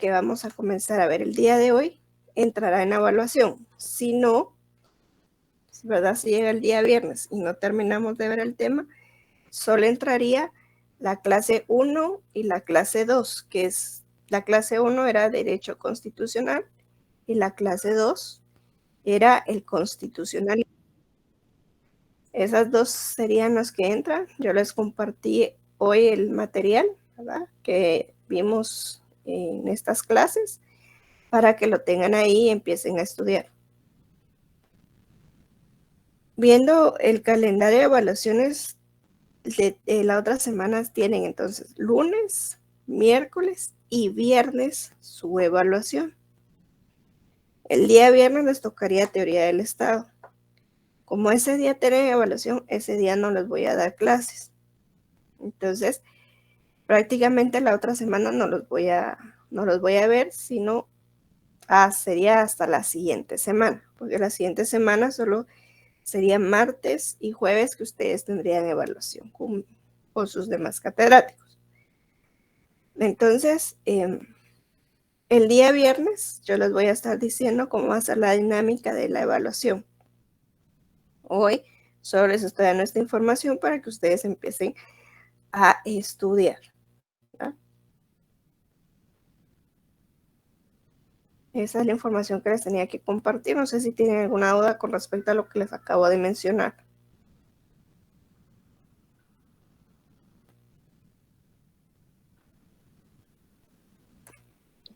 que vamos a comenzar a ver el día de hoy entrará en evaluación. Si no, ¿verdad? Si llega el día viernes y no terminamos de ver el tema, solo entraría la clase 1 y la clase 2, que es la clase 1 era Derecho Constitucional y la clase 2 era el Constitucional. Esas dos serían las que entran. Yo les compartí hoy el material, ¿verdad?, que vimos en estas clases para que lo tengan ahí y empiecen a estudiar. Viendo el calendario de evaluaciones de la otra semana, tienen entonces lunes, miércoles y viernes su evaluación. El día viernes les tocaría teoría del Estado. Como ese día tienen evaluación, ese día no les voy a dar clases. Entonces, prácticamente la otra semana no los voy a ver, sino sería hasta la siguiente semana, porque la siguiente semana solo sería martes y jueves que ustedes tendrían evaluación con sus demás catedráticos. Entonces, el día viernes yo les voy a estar diciendo cómo va a ser la dinámica de la evaluación. Hoy solo les estoy dando esta información para que ustedes empiecen a estudiar, ¿verdad? Esa es la información que les tenía que compartir. No sé si tienen alguna duda con respecto a lo que les acabo de mencionar.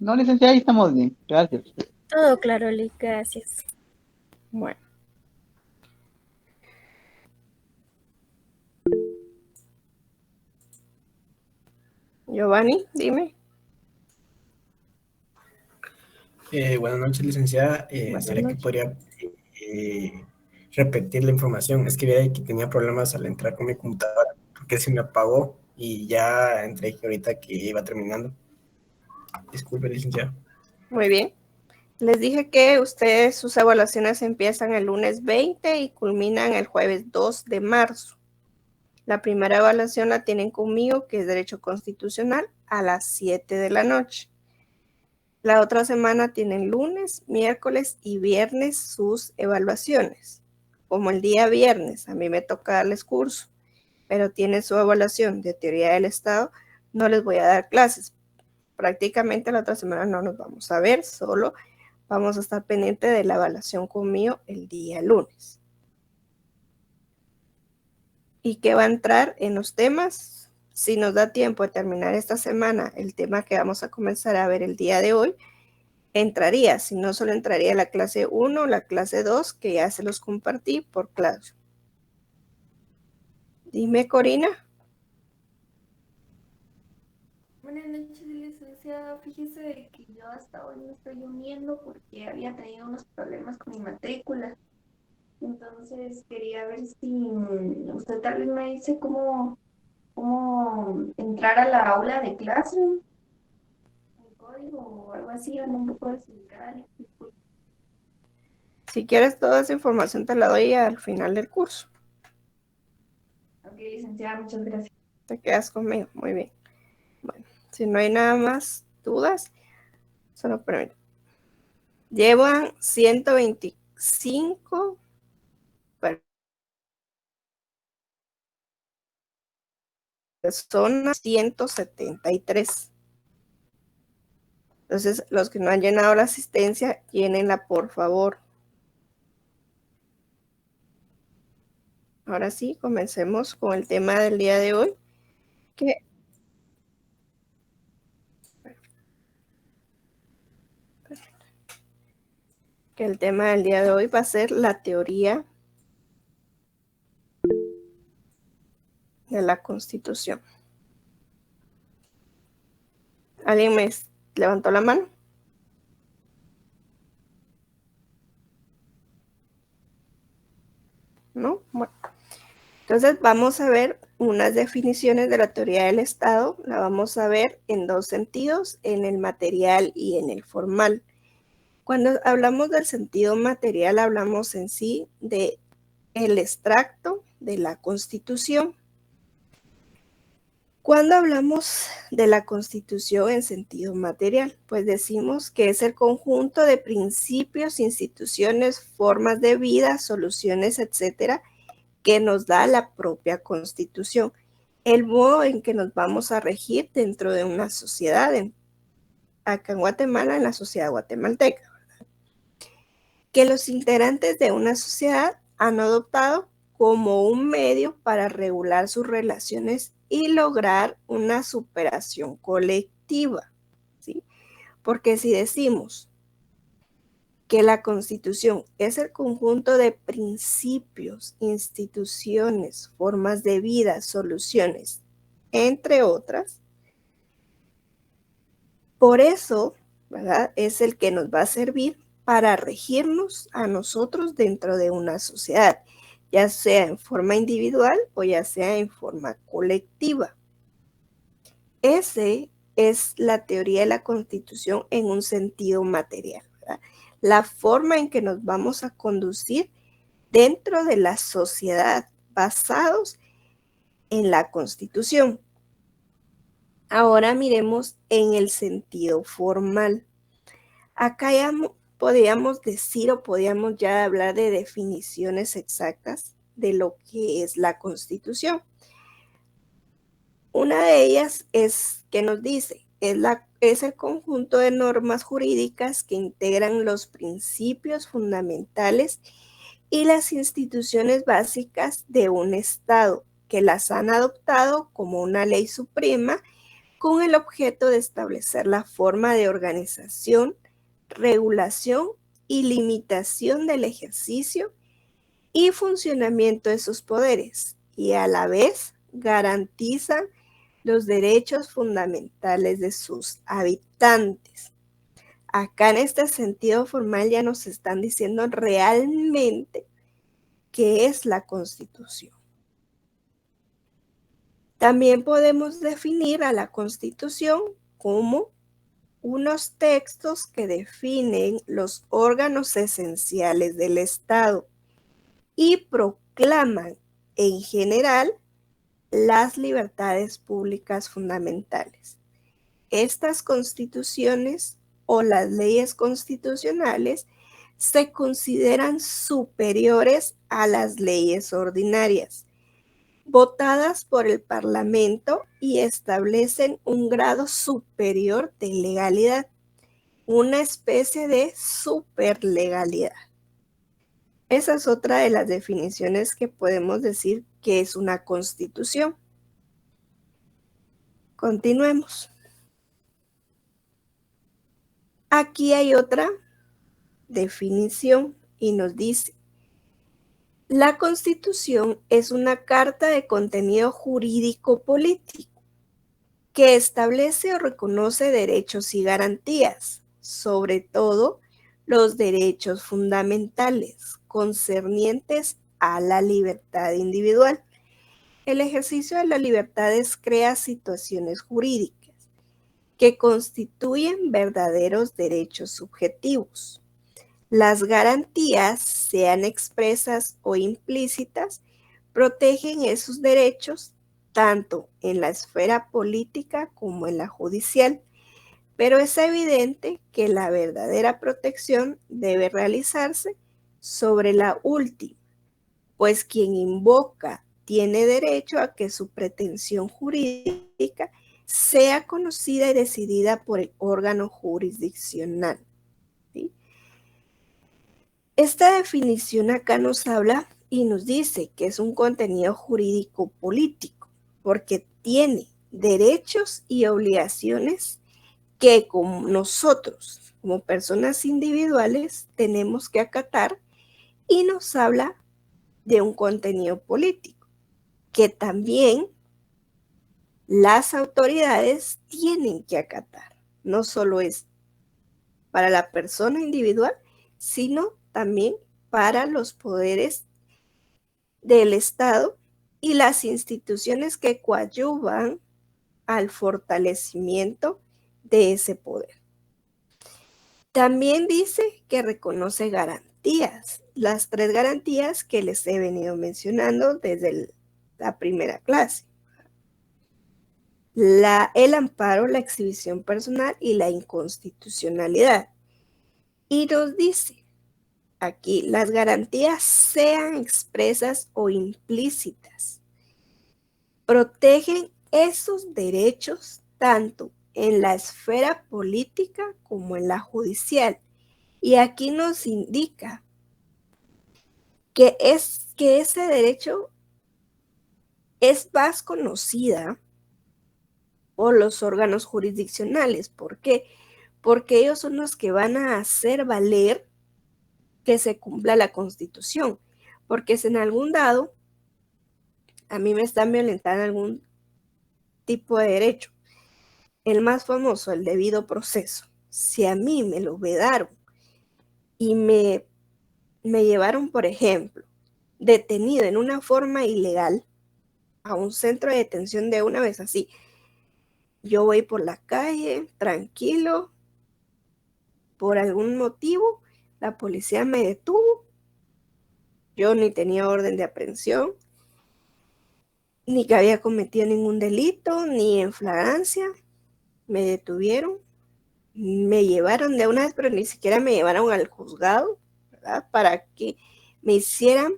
No, licenciada, ahí estamos bien. Gracias. Todo claro, Lick, gracias. Bueno. Giovanni, dime. Buenas noches, licenciada. ¿Será que podría repetir la información? Es que veía que tenía problemas al entrar con mi computadora, porque se me apagó y ya entré ahorita que iba terminando. Disculpe, licenciada. Muy bien. Les dije que ustedes, sus evaluaciones empiezan el lunes 20 y culminan el jueves 2 de marzo. La primera evaluación la tienen conmigo, que es Derecho Constitucional, a las 7 de la noche. La otra semana tienen lunes, miércoles y viernes sus evaluaciones. Como el día viernes a mí me toca darles curso, pero tienen su evaluación de teoría del Estado, no les voy a dar clases. Prácticamente la otra semana no nos vamos a ver, solo vamos a estar pendientes de la evaluación conmigo el día lunes. ¿Y qué va a entrar en los temas? Si nos da tiempo de terminar esta semana el tema que vamos a comenzar a ver el día de hoy, entraría, si no solo entraría la clase 1, la clase 2, que ya se los compartí por clase. Dime, Corina. Buenas noches, licenciada. Fíjese que yo hasta hoy me estoy uniendo porque había tenido unos problemas con mi matrícula. Entonces quería ver si usted tal vez me dice cómo entrar a la aula de clase, el código o algo así, o no me puedo explicar. Si quieres toda esa información te la doy al final del curso. Ok, licenciada, muchas gracias. Te quedas conmigo, muy bien. Bueno, si no hay nada más dudas, solo permítame. Llevan 125 personas, 173. Entonces, los que no han llenado la asistencia, llénenla, por favor. Ahora sí, comencemos con el tema del día de hoy, que el tema del día de hoy va a ser la teoría de la Constitución. ¿Alguien me levantó la mano? ¿No? Bueno. Entonces vamos a ver unas definiciones de la teoría del Estado. La vamos a ver en dos sentidos, en el material y en el formal. Cuando hablamos del sentido material, hablamos en sí de el extracto de la Constitución. Cuando hablamos de la Constitución en sentido material, pues decimos que es el conjunto de principios, instituciones, formas de vida, soluciones, etcétera, que nos da la propia Constitución, el modo en que nos vamos a regir dentro de una sociedad, acá en Guatemala, en la sociedad guatemalteca, ¿verdad? Que los integrantes de una sociedad han adoptado como un medio para regular sus relaciones y lograr una superación colectiva, ¿sí? Porque si decimos que la Constitución es el conjunto de principios, instituciones, formas de vida, soluciones, entre otras, por eso, ¿verdad? Es el que nos va a servir para regirnos a nosotros dentro de una sociedad, ya sea en forma individual o ya sea en forma colectiva. Esa es la teoría de la Constitución en un sentido material, ¿verdad? La forma en que nos vamos a conducir dentro de la sociedad basados en la Constitución. Ahora miremos en el sentido formal. Acá ya podríamos decir o podríamos ya hablar de definiciones exactas de lo que es la Constitución. Una de ellas es que nos dice, es el conjunto de normas jurídicas que integran los principios fundamentales y las instituciones básicas de un Estado, que las han adoptado como una ley suprema con el objeto de establecer la forma de organización, regulación y limitación del ejercicio y funcionamiento de sus poderes, y a la vez garantizan los derechos fundamentales de sus habitantes. Acá en este sentido formal ya nos están diciendo realmente qué es la Constitución. También podemos definir a la Constitución como unos textos que definen los órganos esenciales del Estado y proclaman en general las libertades públicas fundamentales. Estas constituciones o las leyes constitucionales se consideran superiores a las leyes ordinarias, votadas por el Parlamento, y establecen un grado superior de legalidad, una especie de superlegalidad. Esa es otra de las definiciones que podemos decir que es una constitución. Continuemos. Aquí hay otra definición y nos dice: la Constitución es una carta de contenido jurídico político que establece o reconoce derechos y garantías, sobre todo los derechos fundamentales concernientes a la libertad individual. El ejercicio de las libertades crea situaciones jurídicas que constituyen verdaderos derechos subjetivos. Las garantías, sean expresas o implícitas, protegen esos derechos tanto en la esfera política como en la judicial, pero es evidente que la verdadera protección debe realizarse sobre la última, pues quien invoca tiene derecho a que su pretensión jurídica sea conocida y decidida por el órgano jurisdiccional. ¿Sí? Esta definición acá nos habla y nos dice que es un contenido jurídico político, porque tiene derechos y obligaciones que como nosotros, como personas individuales, tenemos que acatar, y nos habla de un contenido político que también las autoridades tienen que acatar. No solo es para la persona individual, sino también para los poderes del Estado y las instituciones que coadyuvan al fortalecimiento de ese poder. También dice que reconoce garantías, las 3 garantías que les he venido mencionando desde la primera clase. el amparo, la exhibición personal y la inconstitucionalidad. Y nos dice aquí, las garantías sean expresas o implícitas, protegen esos derechos tanto en la esfera política como en la judicial. Y aquí nos indica que ese derecho es más conocida por los órganos jurisdiccionales. ¿Por qué? Porque ellos son los que van a hacer valer que se cumpla la Constitución. Porque si en algún dado a mí me están violentando algún tipo de derecho, el más famoso, el debido proceso, si a mí me lo vedaron y me llevaron, por ejemplo, detenido en una forma ilegal a un centro de detención de una vez así, yo voy por la calle tranquilo, por algún motivo, la policía me detuvo, yo ni tenía orden de aprehensión, ni que había cometido ningún delito, ni en flagrancia, me detuvieron, me llevaron de una vez, pero ni siquiera me llevaron al juzgado, ¿verdad? Para que me hicieran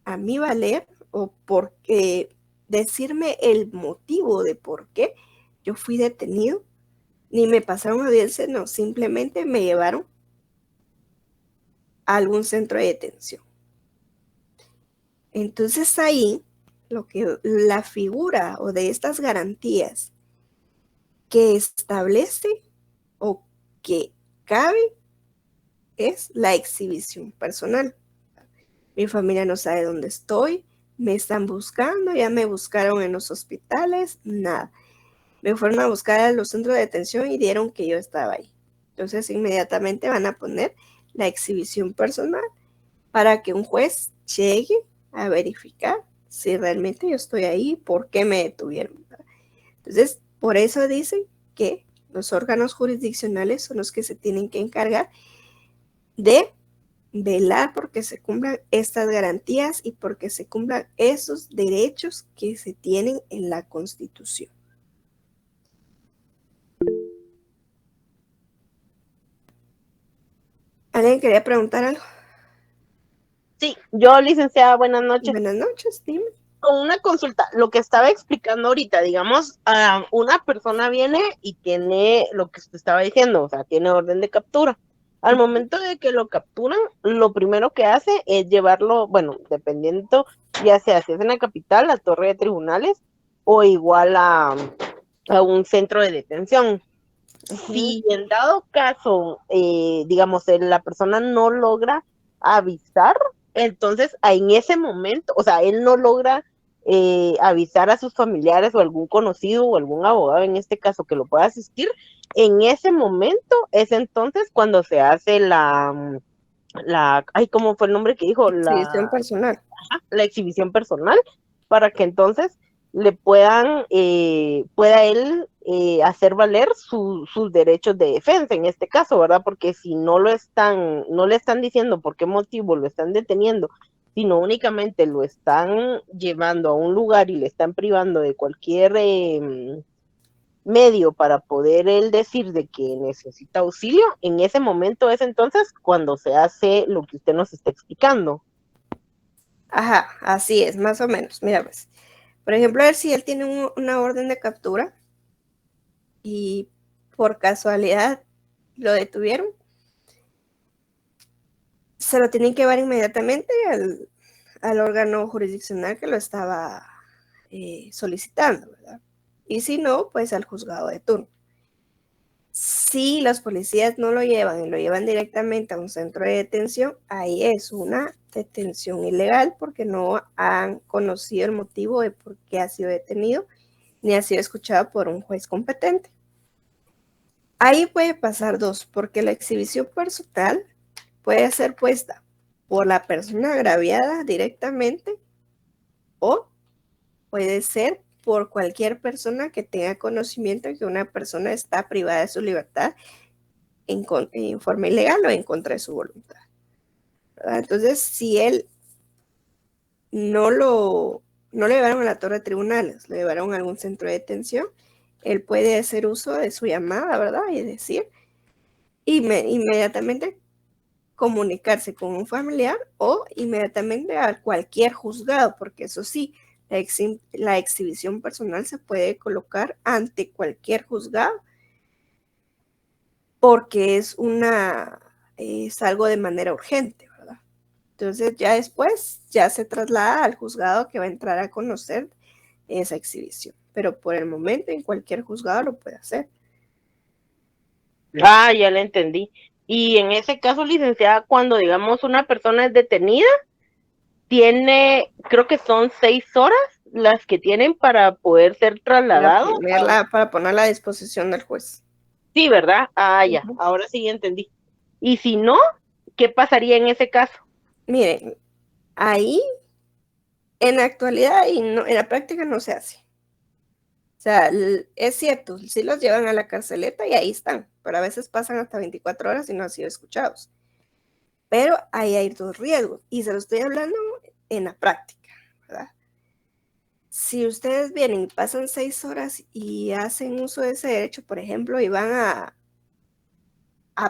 a mí valer o porque decirme el motivo de por qué yo fui detenido, ni me pasaron audiencia, no, simplemente me llevaron a algún centro de detención. Entonces ahí, lo que la figura o de estas garantías que establece o que cabe es la exhibición personal. Mi familia no sabe dónde estoy, me están buscando, ya me buscaron en los hospitales, nada. Me fueron a buscar a los centros de detención y dieron que yo estaba ahí. Entonces inmediatamente van a poner la exhibición personal para que un juez llegue a verificar si realmente yo estoy ahí, por qué me detuvieron. Entonces, por eso dicen que los órganos jurisdiccionales son los que se tienen que encargar de velar porque se cumplan estas garantías y porque se cumplan esos derechos que se tienen en la Constitución. ¿Alguien quería preguntar algo? Sí, yo, licenciada, buenas noches. Buenas noches, dime. Con una consulta, lo que estaba explicando ahorita, digamos, una persona viene y tiene lo que usted estaba diciendo, o sea, tiene orden de captura. Al momento de que lo capturan, lo primero que hace es llevarlo, bueno, dependiendo, ya sea si es en la capital, la torre de tribunales, o igual a un centro de detención. Si en dado caso, digamos, la persona no logra avisar, entonces en ese momento, o sea, él no logra avisar a sus familiares o algún conocido o algún abogado en este caso que lo pueda asistir, en ese momento es entonces cuando se hace ay, ¿cómo fue el nombre que dijo? Exhibición personal. La exhibición personal, para que entonces le pueda él hacer valer sus derechos de defensa en este caso, ¿verdad? Porque si no le están diciendo por qué motivo lo están deteniendo, sino únicamente lo están llevando a un lugar y le están privando de cualquier medio para poder él decir de que necesita auxilio, en ese momento es entonces cuando se hace lo que usted nos está explicando. Ajá, así es, más o menos. Mira, pues, por ejemplo, a ver si él tiene una orden de captura y por casualidad lo detuvieron, se lo tienen que llevar inmediatamente al órgano jurisdiccional que lo estaba solicitando, ¿verdad? Y si no, pues al juzgado de turno. Si los policías no lo llevan y lo llevan directamente a un centro de detención, ahí es una detención ilegal porque no han conocido el motivo de por qué ha sido detenido ni ha sido escuchado por un juez competente. Ahí puede pasar dos, porque la exhibición personal puede ser puesta por la persona agraviada directamente o puede ser por cualquier persona que tenga conocimiento de que una persona está privada de su libertad en forma ilegal o en contra de su voluntad, ¿verdad? Entonces, si él no lo no lo llevaron a la torre de tribunales, lo llevaron a algún centro de detención, él puede hacer uso de su llamada, ¿verdad? Y decir, inmediatamente comunicarse con un familiar o inmediatamente a cualquier juzgado, porque eso sí, la exhibición personal se puede colocar ante cualquier juzgado porque es algo de manera urgente, ¿verdad? Entonces ya después ya se traslada al juzgado que va a entrar a conocer esa exhibición, pero por el momento en cualquier juzgado lo puede hacer. Ah, ya la entendí. Y en ese caso, licenciada, cuando digamos una persona es detenida, tiene, creo que son 6 horas las que tienen para poder ser trasladado. Para ponerla a disposición del juez. Sí, ¿verdad? Ah, ya, ahora sí entendí. Y si no, ¿qué pasaría en ese caso? Miren, ahí en la actualidad y en la práctica no se hace. O sea, es cierto, sí los llevan a la carceleta y ahí están, pero a veces pasan hasta 24 horas y no han sido escuchados. Pero ahí hay dos riesgos y se lo estoy hablando en la práctica, ¿verdad? Si ustedes vienen y pasan 6 horas y hacen uso de ese derecho, por ejemplo, y van a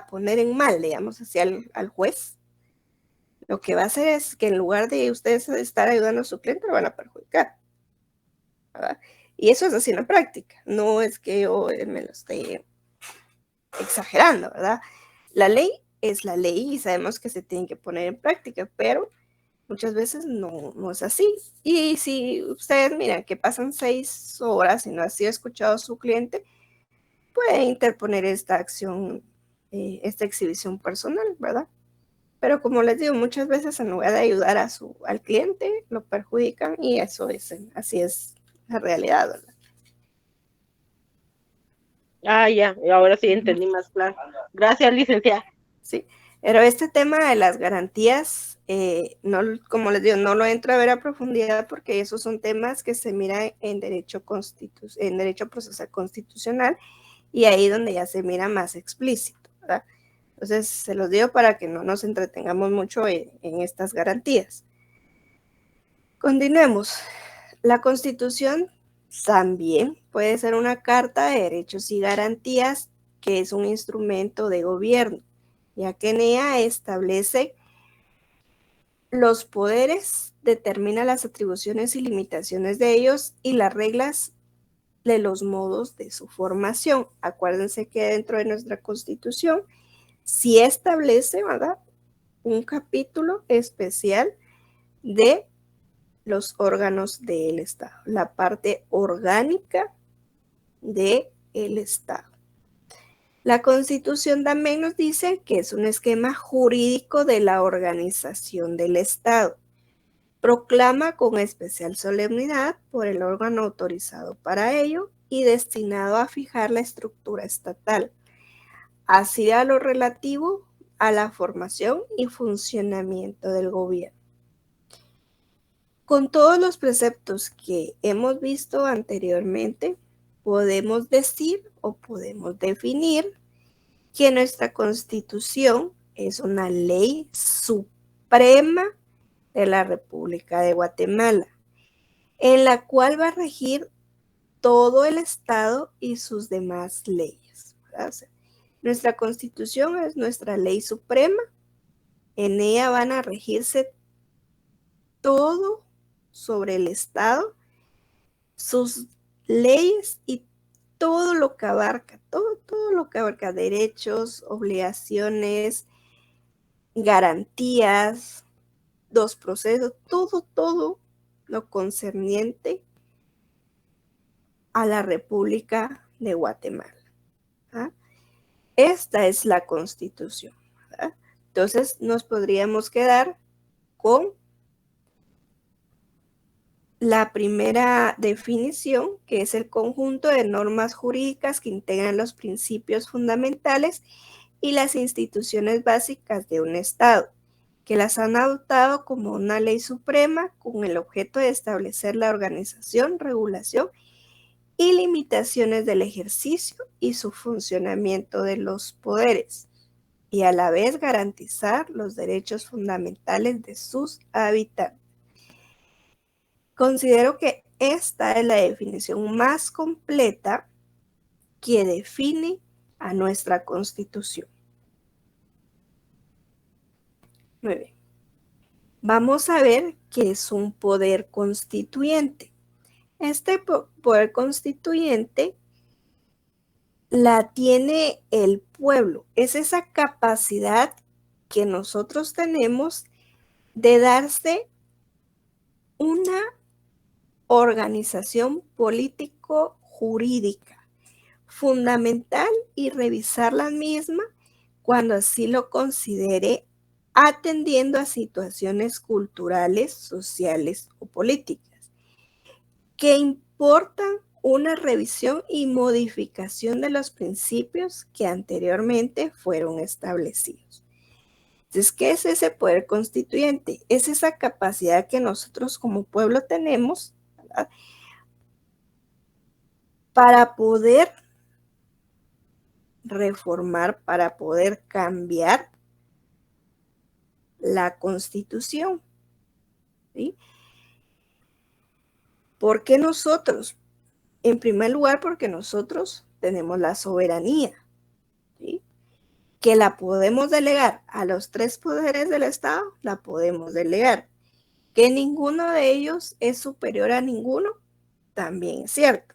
poner en mal, digamos, hacia al juez, lo que va a hacer es que en lugar de ustedes estar ayudando a su cliente, lo van a perjudicar, ¿verdad? Y eso es así en la práctica, no es que yo me lo esté exagerando, ¿verdad? La ley es la ley y sabemos que se tiene que poner en práctica, pero muchas veces no es así. Y si ustedes miran que pasan 6 horas y no ha sido escuchado su cliente, puede interponer esta acción, esta exhibición personal, ¿verdad? Pero como les digo, muchas veces en lugar de ayudar al cliente, lo perjudican y así es la realidad, ¿verdad? Ah, ya, ahora sí entendí más claro. Gracias, licenciada. Sí, pero este tema de las garantías, no, como les digo, no lo entro a ver a profundidad porque esos son temas que se miran en derecho procesal constitucional y ahí donde ya se mira más explícito, ¿verdad? Entonces, se los digo para que no nos entretengamos mucho en estas garantías. Continuemos. La Constitución también puede ser una carta de derechos y garantías que es un instrumento de gobierno, ya que en ella establece los poderes, determina las atribuciones y limitaciones de ellos y las reglas de los modos de su formación. Acuérdense que dentro de nuestra Constitución sí establece, ¿verdad?, un capítulo especial de los órganos del Estado, la parte orgánica del Estado. La Constitución también nos dice que es un esquema jurídico de la organización del Estado. Proclama con especial solemnidad por el órgano autorizado para ello y destinado a fijar la estructura estatal, así a lo relativo a la formación y funcionamiento del gobierno. Con todos los preceptos que hemos visto anteriormente, podemos decir o podemos definir que nuestra Constitución es una ley suprema de la República de Guatemala, en la cual va a regir todo el Estado y sus demás leyes, ¿verdad? O sea, nuestra Constitución es nuestra ley suprema, en ella van a regirse todo sobre el Estado, sus leyes y todo lo que abarca, todo lo que abarca derechos, obligaciones, garantías, los procesos, todo lo concerniente a la República de Guatemala. ¿Ah? Esta es la Constitución, ¿verdad? Entonces nos podríamos quedar con la primera definición, que es el conjunto de normas jurídicas que integran los principios fundamentales y las instituciones básicas de un Estado, que las han adoptado como una ley suprema con el objeto de establecer la organización, regulación y limitaciones del ejercicio y su funcionamiento de los poderes, y a la vez garantizar los derechos fundamentales de sus habitantes. considero que esta es la definición más completa que define a nuestra Constitución. Muy bien. Vamos a ver qué es un poder constituyente. Este poder constituyente la tiene el pueblo. Es esa capacidad que nosotros tenemos de darse una organización político-jurídica fundamental y revisar la misma cuando así lo considere, atendiendo a situaciones culturales, sociales o políticas que importan una revisión y modificación de los principios que anteriormente fueron establecidos. Entonces, ¿qué es ese poder constituyente? Es esa capacidad que nosotros como pueblo tenemos, ¿verdad?, para poder reformar, para poder cambiar la Constitución, ¿sí? ¿Por qué nosotros? En primer lugar, porque nosotros tenemos la soberanía, ¿sí?, que la podemos delegar a los 3 poderes del Estado, la podemos delegar. Que ninguno de ellos es superior a ninguno, también es cierto.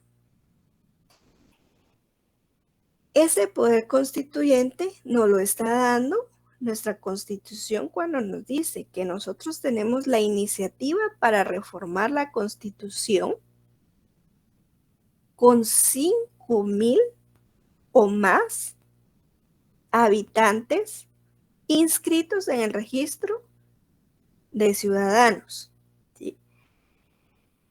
Ese poder constituyente nos lo está dando nuestra Constitución cuando nos dice que nosotros tenemos la iniciativa para reformar la Constitución con 5,000 o más habitantes inscritos en el registro de ciudadanos, ¿sí?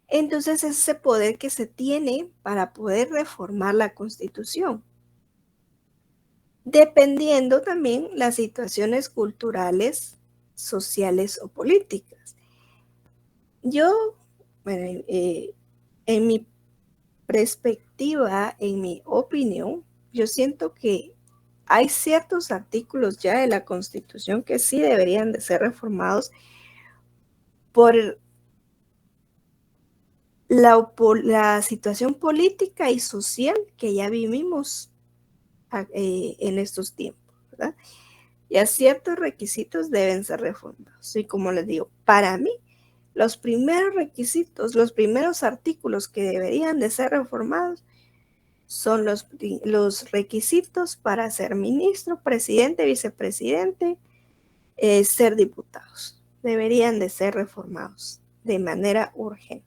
Entonces, es ese poder que se tiene para poder reformar la Constitución, dependiendo también las situaciones culturales, sociales o políticas. Yo, bueno, en mi perspectiva, en mi opinión, yo siento que hay ciertos artículos ya de la Constitución que sí deberían de ser reformados por la situación política y social que ya vivimos en estos tiempos, ¿verdad? Ya ciertos requisitos deben ser reformados. Y como les digo, para mí, los primeros requisitos, los primeros artículos que deberían de ser reformados son los requisitos para ser ministro, presidente, vicepresidente, ser diputados. Deberían de ser reformados de manera urgente.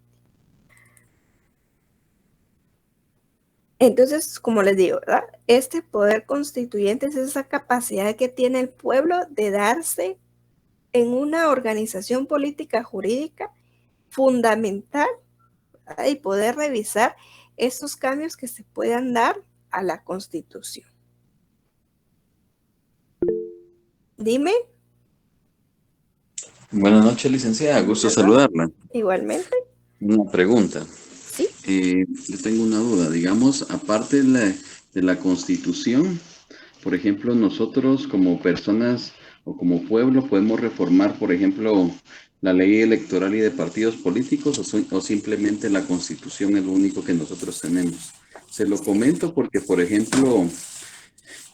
Entonces, como les digo, ¿verdad?, este poder constituyente es esa capacidad que tiene el pueblo de darse en una organización política jurídica fundamental, ¿verdad?, y poder revisar estos cambios que se puedan dar a la Constitución. Dime. Buenas noches, licenciada. Gusto saludarla. Igualmente. Una pregunta. Sí. Yo tengo una duda. Digamos, aparte de la Constitución, por ejemplo, nosotros como personas o como pueblo podemos reformar, por ejemplo, la ley electoral y de partidos políticos o simplemente la Constitución es lo único que nosotros tenemos. Se lo comento porque, por ejemplo,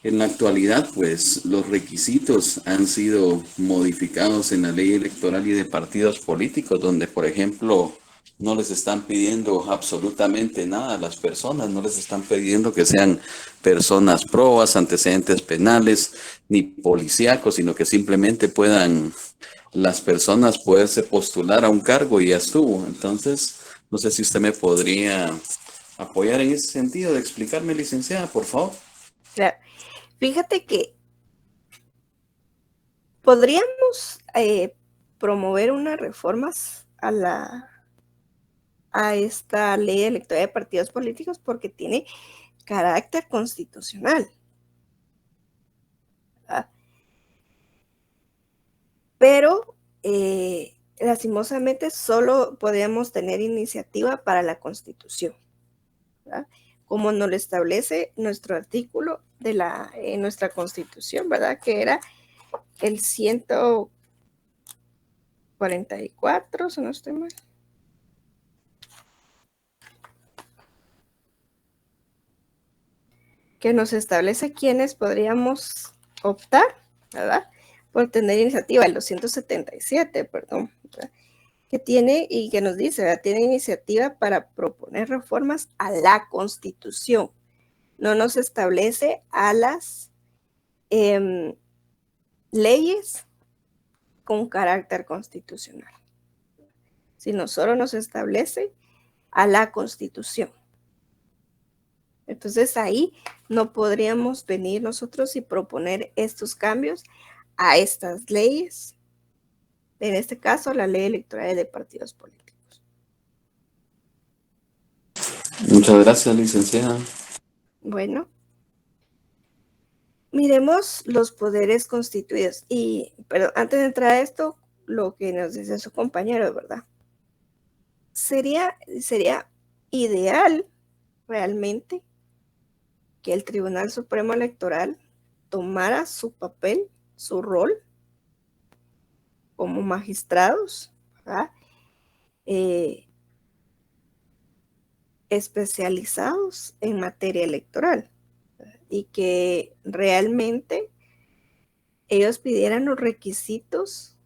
en la actualidad, pues los requisitos han sido modificados en la ley electoral y de partidos políticos, donde, por ejemplo, no les están pidiendo absolutamente nada a las personas, no les están pidiendo que sean personas probas, antecedentes penales, ni policíacos, sino que simplemente puedan las personas poderse postular a un cargo y ya estuvo. Entonces, no sé si usted me podría apoyar en ese sentido de explicarme, licenciada, por favor. Claro. Fíjate que podríamos promover unas reformas a esta ley electoral de partidos políticos porque tiene carácter constitucional, ¿verdad? Pero lastimosamente solo podemos tener iniciativa para la Constitución, ¿verdad?, como nos lo establece nuestro artículo de nuestra Constitución, ¿verdad?, que era el 144, si no estoy mal. que nos establece quiénes podríamos optar, ¿verdad? Por tener iniciativa, el 277, perdón, ¿verdad? Que tiene y que nos dice, ¿verdad? Tiene iniciativa para proponer reformas a la Constitución. No nos establece a las leyes con carácter constitucional, sino solo nos establece a la Constitución. Entonces ahí no podríamos venir nosotros y proponer estos cambios a estas leyes, en este caso la ley electoral de partidos políticos. Muchas gracias, licenciada. Bueno, miremos los poderes constituidos. Pero antes de entrar a esto, lo que nos dice su compañero, ¿verdad? Sería ideal realmente que el Tribunal Supremo Electoral tomara su papel, su rol como magistrados, ¿verdad? Especializados en materia electoral, ¿verdad? Y que realmente ellos pidieran los requisitos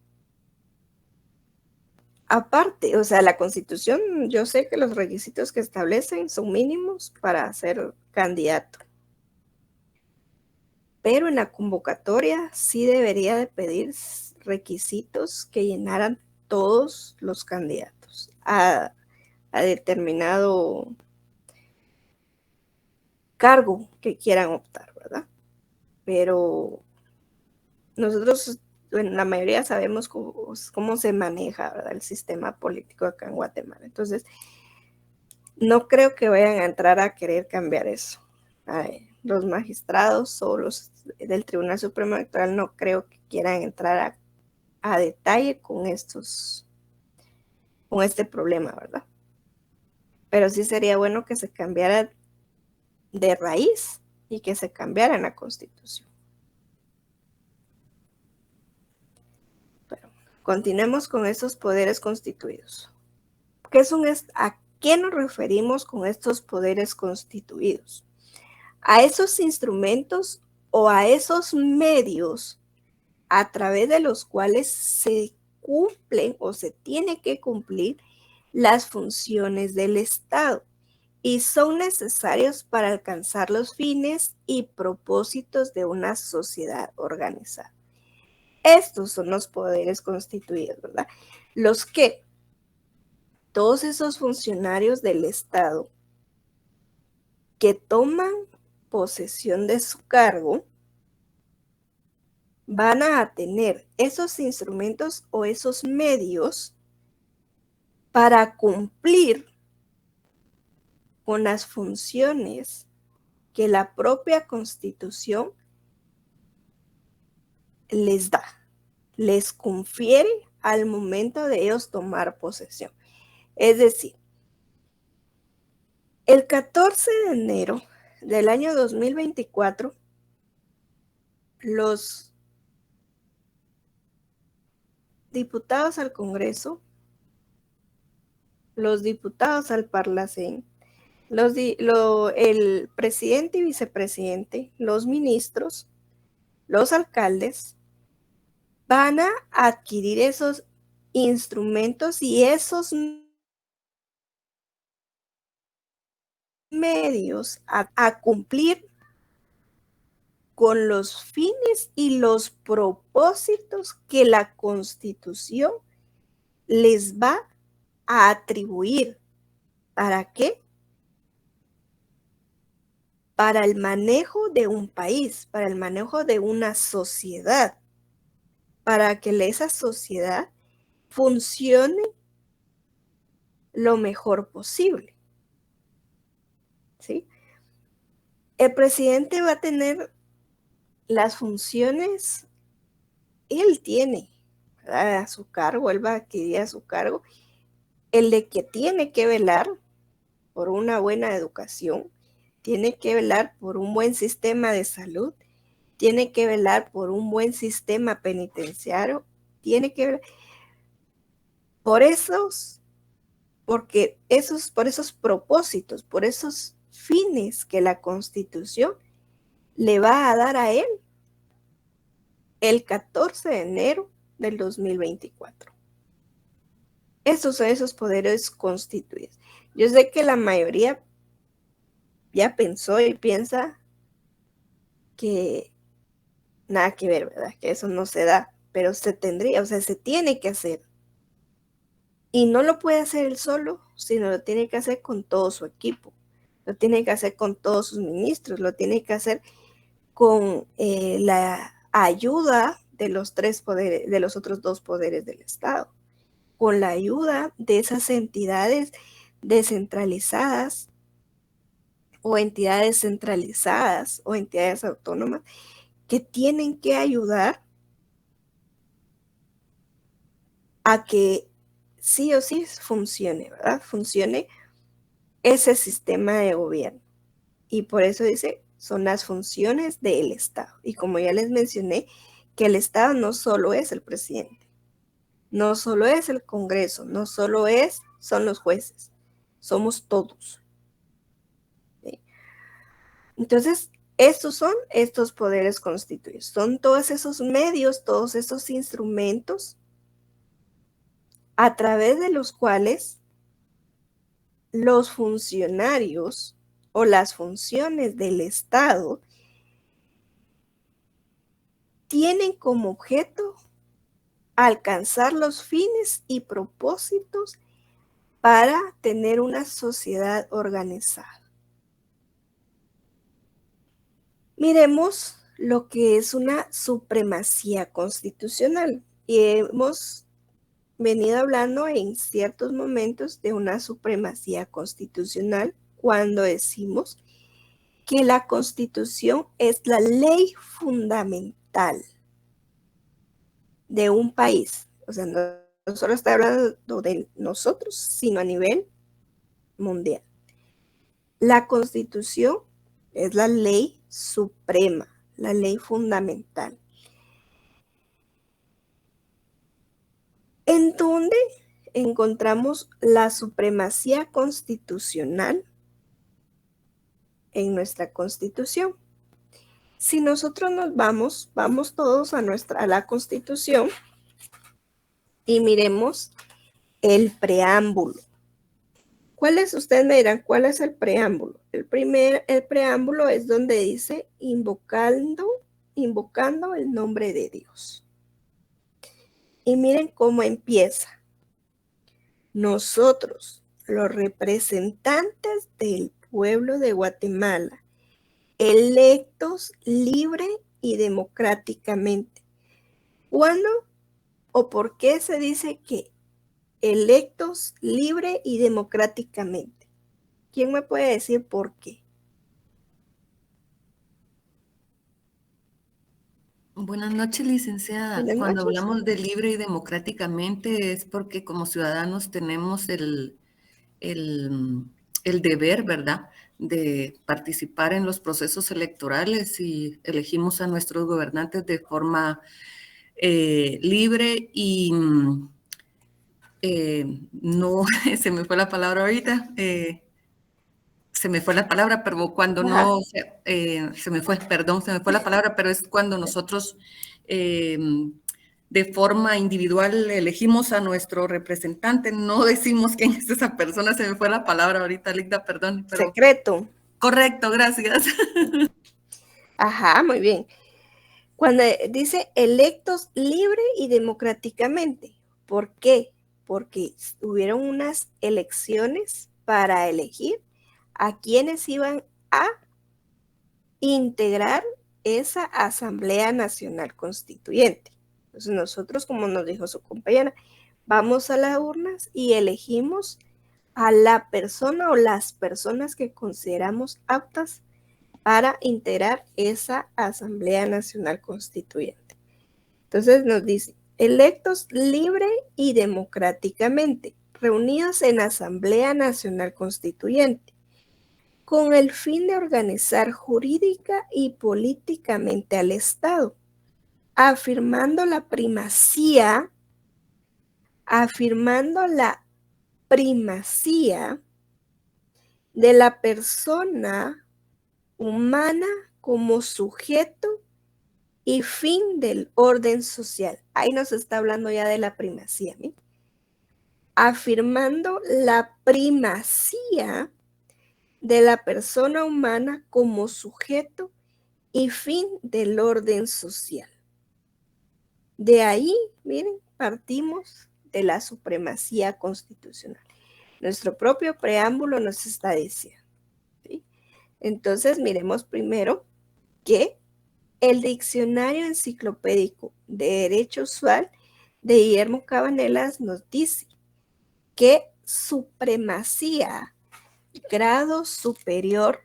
aparte. O sea, la Constitución, yo sé que los requisitos que establecen son mínimos para ser candidato, pero en la convocatoria sí debería de pedir requisitos que llenaran todos los candidatos a determinado cargo que quieran optar, ¿verdad? Pero nosotros, bueno, la mayoría sabemos cómo se maneja, ¿verdad?, el sistema político acá en Guatemala. Entonces, no creo que vayan a entrar a querer cambiar eso. Los magistrados o los del Tribunal Supremo Electoral no creo que quieran entrar a detalle con este problema, ¿verdad? Pero sí sería bueno que se cambiara de raíz y que se cambiara en la Constitución. Pero continuemos con estos poderes constituidos. ¿A qué nos referimos con estos poderes constituidos? A esos instrumentos o a esos medios a través de los cuales se cumplen o se tiene que cumplir las funciones del Estado y son necesarios para alcanzar los fines y propósitos de una sociedad organizada. Estos son los poderes constituidos, ¿verdad? Los que todos esos funcionarios del Estado que toman posesión de su cargo van a tener esos instrumentos o esos medios para cumplir con las funciones que la propia Constitución les da, les confiere al momento de ellos tomar posesión. Es decir, el 14 de enero del año 2024, los diputados al Congreso, los diputados al Parlacén, el presidente y vicepresidente, los ministros, los alcaldes, van a adquirir esos instrumentos y esos medios a cumplir con los fines y los propósitos que la Constitución les va a atribuir. ¿Para qué? Para el manejo de un país, para el manejo de una sociedad, para que esa sociedad funcione lo mejor posible. ¿Sí? El presidente va a tener las funciones, él tiene, ¿verdad?, a su cargo, él va a adquirir a su cargo el de que tiene que velar por una buena educación, tiene que velar por un buen sistema de salud, tiene que velar por un buen sistema penitenciario, tiene que velar por esos propósitos, por esos fines que la Constitución le va a dar a él el 14 de enero del 2024. Estos son esos poderes constituidos. Yo sé que la mayoría ya pensó y piensa que nada que ver, ¿verdad? Que eso no se da, pero se tendría, o sea, se tiene que hacer. Y no lo puede hacer él solo, sino lo tiene que hacer con todo su equipo. Lo tiene que hacer con todos sus ministros, lo tiene que hacer con la ayuda de los tres poderes, de los otros dos poderes del Estado, con la ayuda de esas entidades descentralizadas o entidades centralizadas o entidades autónomas que tienen que ayudar a que sí o sí funcione, ¿verdad? Funcione ese sistema de gobierno. Y por eso dice, son las funciones del Estado. Y como ya les mencioné, que el Estado no solo es el presidente, no solo es el Congreso, no solo son los jueces, somos todos. ¿Sí? Entonces, estos son estos poderes constituidos, son todos esos medios, todos esos instrumentos a través de los cuales los funcionarios o las funciones del Estado tienen como objeto alcanzar los fines y propósitos para tener una sociedad organizada. Miremos lo que es una supremacía constitucional. Y hemos venido hablando en ciertos momentos de una supremacía constitucional cuando decimos que la Constitución es la ley fundamental de un país. O sea, no solo está hablando de nosotros, sino a nivel mundial. La Constitución es la ley suprema, la ley fundamental. ¿En dónde encontramos la supremacía constitucional? En nuestra Constitución. Si nosotros nos vamos todos a la Constitución y miremos el preámbulo. Ustedes me dirán, ¿cuál es el preámbulo? El preámbulo es donde dice invocando el nombre de Dios. Y miren cómo empieza. Nosotros, los representantes del pueblo de Guatemala, electos libre y democráticamente. ¿Cuándo o por qué se dice que electos libre y democráticamente? ¿Quién me puede decir por qué? Buenas noches, licenciada. Buenas Cuando noches. hablamos de libre y democráticamente es porque como ciudadanos tenemos el deber, ¿verdad?, de participar en los procesos electorales y elegimos a nuestros gobernantes de forma libre y no, se me fue la palabra ahorita, se me fue la palabra, pero cuando no, se me fue la palabra, pero es cuando nosotros de forma individual elegimos a nuestro representante, no decimos quién es esa persona, se me fue la palabra ahorita, Ligda, perdón. Pero... Secreto. Correcto, gracias. Ajá, muy bien. Cuando dice electos libre y democráticamente, ¿por qué? Porque hubieron unas elecciones para elegir a quienes iban a integrar esa Asamblea Nacional Constituyente. Entonces nosotros, como nos dijo su compañera, vamos a las urnas y elegimos a la persona o las personas que consideramos aptas para integrar esa Asamblea Nacional Constituyente. Entonces nos dice, electos libre y democráticamente, reunidos en Asamblea Nacional Constituyente, con el fin de organizar jurídica y políticamente al Estado, afirmando la primacía de la persona humana como sujeto y fin del orden social. Ahí nos está hablando ya de la primacía, ¿sí? Afirmando la primacía de la persona humana como sujeto y fin del orden social. De ahí, miren, partimos de la supremacía constitucional. Nuestro propio preámbulo nos está diciendo, ¿sí? Entonces, miremos primero que el Diccionario Enciclopédico de Derecho Usual de Guillermo Cabanelas nos dice que supremacía, grado superior,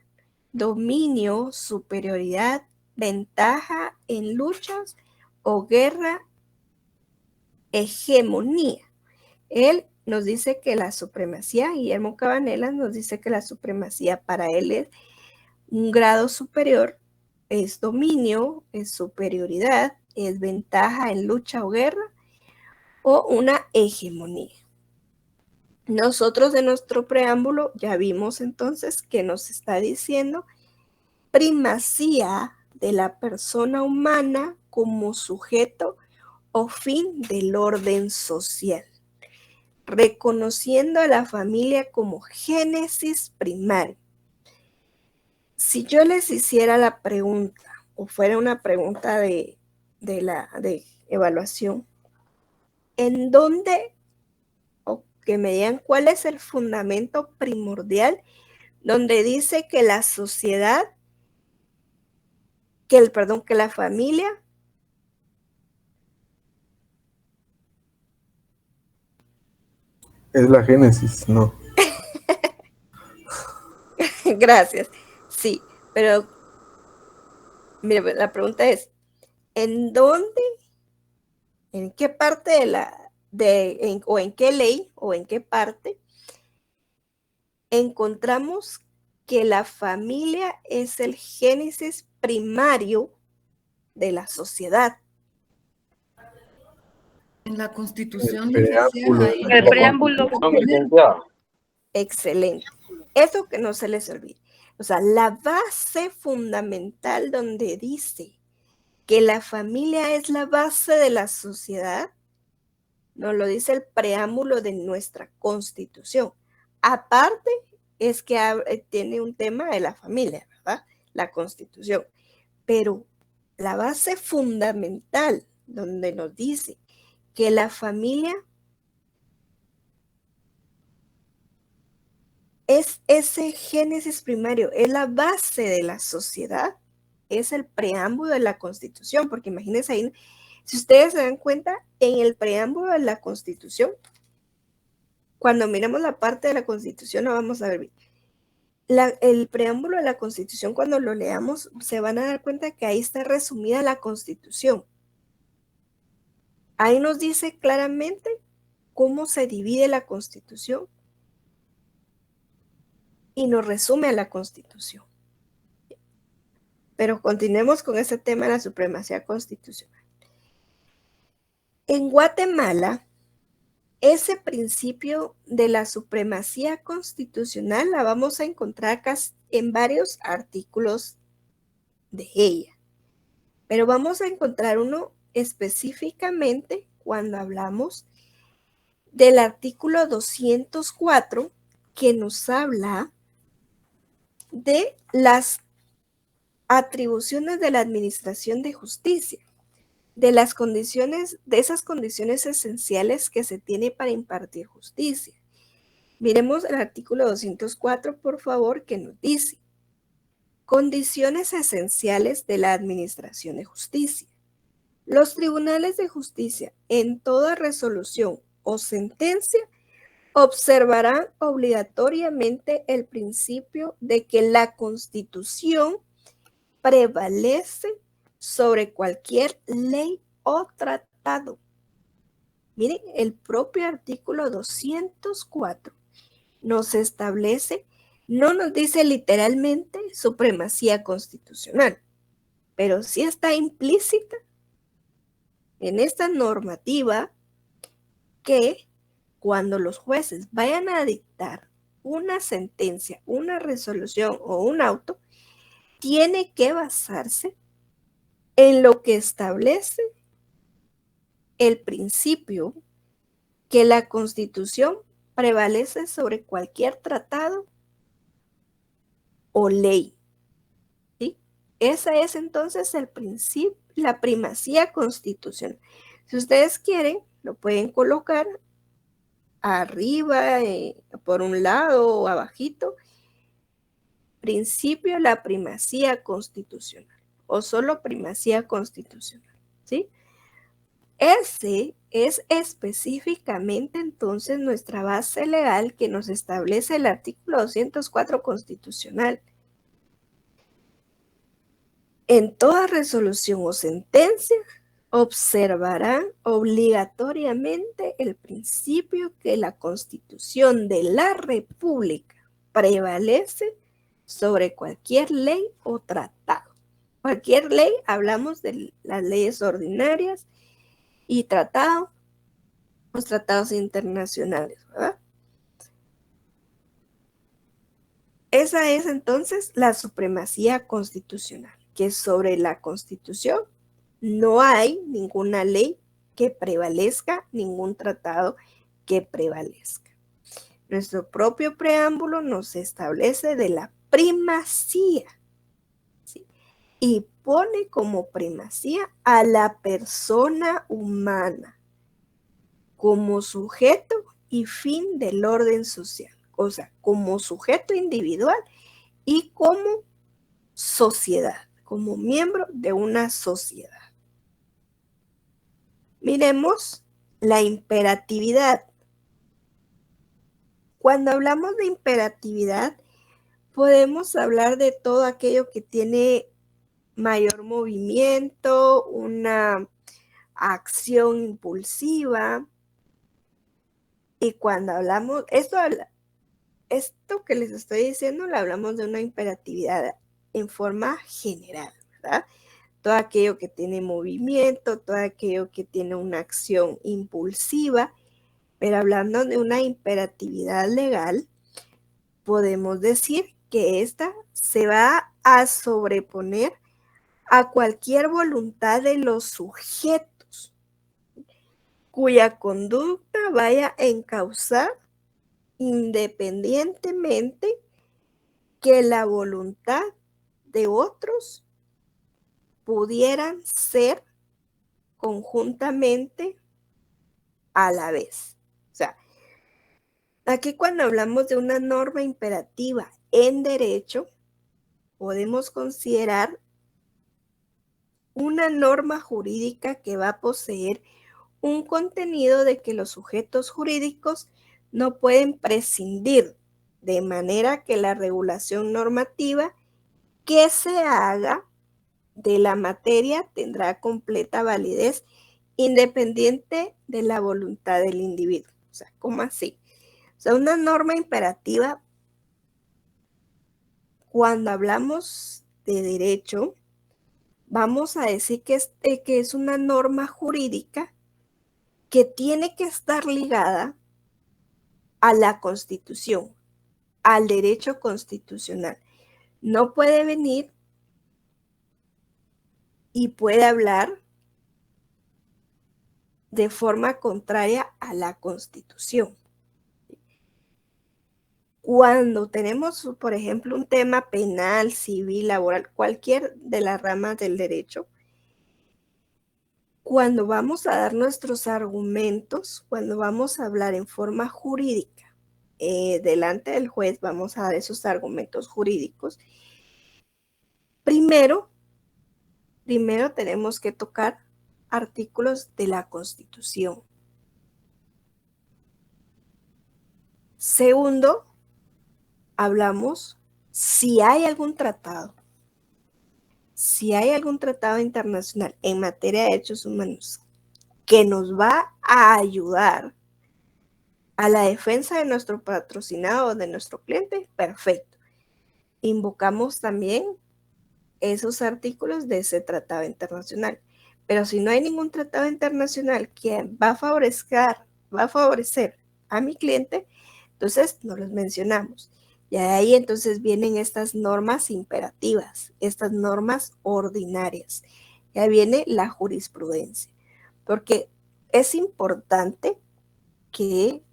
dominio, superioridad, ventaja en luchas o guerra, hegemonía. Él nos dice que la supremacía, Guillermo Cabanelas nos dice que la supremacía para él es un grado superior, es dominio, es superioridad, es ventaja en lucha o guerra o una hegemonía. Nosotros en nuestro preámbulo ya vimos entonces que nos está diciendo primacía de la persona humana como sujeto o fin del orden social, reconociendo a la familia como génesis primario. Si yo les hiciera la pregunta, o fuera una pregunta de evaluación, ¿en dónde, o que me digan cuál es el fundamento primordial donde dice que la sociedad, que la familia es la génesis, no? Gracias. Sí, pero mire, la pregunta es, ¿en dónde, en qué parte o en qué ley o en qué parte encontramos que la familia es el génesis primario de la sociedad? En la Constitución, El licenciada. preámbulo. El preámbulo. Excelente. Eso que no se les olvide. O sea, la base fundamental donde dice que la familia es la base de la sociedad, nos lo dice el preámbulo de nuestra Constitución. Aparte, es que tiene un tema de la familia, ¿verdad? La Constitución. Pero la base fundamental donde nos dice que la familia es ese génesis primario, es la base de la sociedad, es el preámbulo de la Constitución, porque imagínense ahí, si ustedes se dan cuenta, en el preámbulo de la Constitución, cuando miramos la parte de la Constitución, lo vamos a ver bien. El preámbulo de la Constitución, cuando lo leamos, se van a dar cuenta que ahí está resumida la Constitución. Ahí nos dice claramente cómo se divide la Constitución y nos resume a la Constitución. Pero continuemos con ese tema de la supremacía constitucional. En Guatemala, ese principio de la supremacía constitucional la vamos a encontrar en varios artículos de ella. Pero vamos a encontrar uno específicamente cuando hablamos del artículo 204, que nos habla de las atribuciones de la Administración de Justicia, de esas condiciones esenciales que se tiene para impartir justicia. Miremos el artículo 204, por favor, que nos dice: condiciones esenciales de la Administración de Justicia. Los tribunales de justicia, en toda resolución o sentencia, observarán obligatoriamente el principio de que la Constitución prevalece sobre cualquier ley o tratado. Miren, el propio artículo 204 nos establece, no nos dice literalmente supremacía constitucional, pero sí está implícita en esta normativa que cuando los jueces vayan a dictar una sentencia, una resolución o un auto, tiene que basarse en lo que establece el principio que la Constitución prevalece sobre cualquier tratado o ley. ¿Sí? Esa es entonces el principio, la primacía constitucional. Si ustedes quieren, lo pueden colocar arriba, por un lado o abajito. Principio la primacía constitucional o solo primacía constitucional, ¿sí? Ese es específicamente entonces nuestra base legal que nos establece el artículo 204 constitucional. En toda resolución o sentencia observarán obligatoriamente el principio que la Constitución de la República prevalece sobre cualquier ley o tratado. Cualquier ley, hablamos de las leyes ordinarias y tratados, los tratados internacionales, ¿verdad? Esa es entonces la supremacía constitucional, que sobre la Constitución no hay ninguna ley que prevalezca, ningún tratado que prevalezca. Nuestro propio preámbulo nos establece de la primacía, ¿sí? Y pone como primacía a la persona humana como sujeto y fin del orden social, o sea, como sujeto individual y como sociedad, como miembro de una sociedad. Miremos la imperatividad. Cuando hablamos de imperatividad, podemos hablar de todo aquello que tiene mayor movimiento, una acción impulsiva. Y cuando hablamos, esto que les estoy diciendo, lo hablamos de una imperatividad en forma general, ¿verdad? Todo aquello que tiene movimiento, todo aquello que tiene una acción impulsiva, pero hablando de una imperatividad legal, podemos decir que esta se va a sobreponer a cualquier voluntad de los sujetos cuya conducta vaya a encauzar independientemente que la voluntad de otros pudieran ser conjuntamente a la vez. O sea, aquí cuando hablamos de una norma imperativa en derecho, podemos considerar una norma jurídica que va a poseer un contenido de que los sujetos jurídicos no pueden prescindir, de manera que la regulación normativa que se haga de la materia tendrá completa validez independiente de la voluntad del individuo. O sea, ¿cómo así? O sea, una norma imperativa, cuando hablamos de derecho, vamos a decir que es una norma jurídica que tiene que estar ligada a la Constitución, al derecho constitucional. No puede venir y puede hablar de forma contraria a la Constitución. Cuando tenemos, por ejemplo, un tema penal, civil, laboral, cualquier de las ramas del derecho, cuando vamos a dar nuestros argumentos, cuando vamos a hablar en forma jurídica, delante del juez vamos a dar esos argumentos jurídicos. Primero tenemos que tocar artículos de la Constitución. Segundo, hablamos si hay algún tratado internacional en materia de derechos humanos que nos va a ayudar a la defensa de nuestro patrocinado o de nuestro cliente, perfecto. Invocamos también esos artículos de ese tratado internacional. Pero si no hay ningún tratado internacional que va a favorecer a mi cliente, entonces no los mencionamos. Y ahí entonces vienen estas normas imperativas, estas normas ordinarias. Ya viene la jurisprudencia, porque es importante que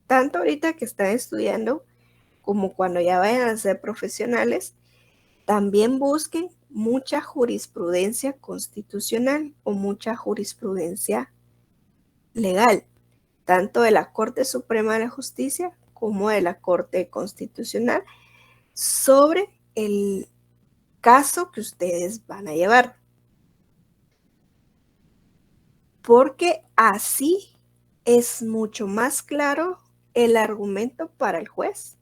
tanto ahorita que están estudiando como cuando ya vayan a ser profesionales, también busquen mucha jurisprudencia constitucional o mucha jurisprudencia legal, tanto de la Corte Suprema de la Justicia como de la Corte Constitucional, sobre el caso que ustedes van a llevar. Porque así es mucho más claro el argumento para el juez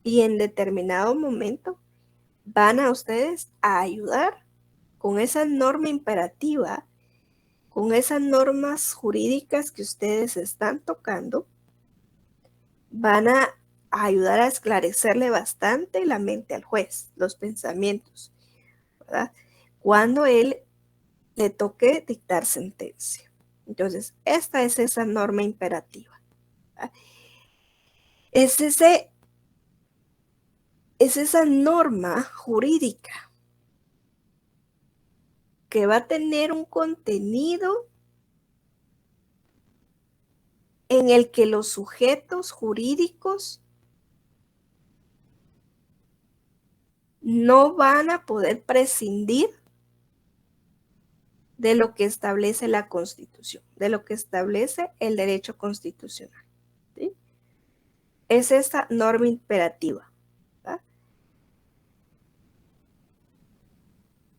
y en determinado momento van a ustedes a ayudar con esa norma imperativa, con esas normas jurídicas que ustedes están tocando, van a ayudar a esclarecerle bastante la mente al juez, los pensamientos, ¿verdad? Cuando él le toque dictar sentencia. Entonces, esta es esa norma imperativa, ¿verdad? Es esa norma jurídica que va a tener un contenido en el que los sujetos jurídicos no van a poder prescindir de lo que establece la Constitución, de lo que establece el derecho constitucional, ¿sí? Es esta norma imperativa, ¿verdad?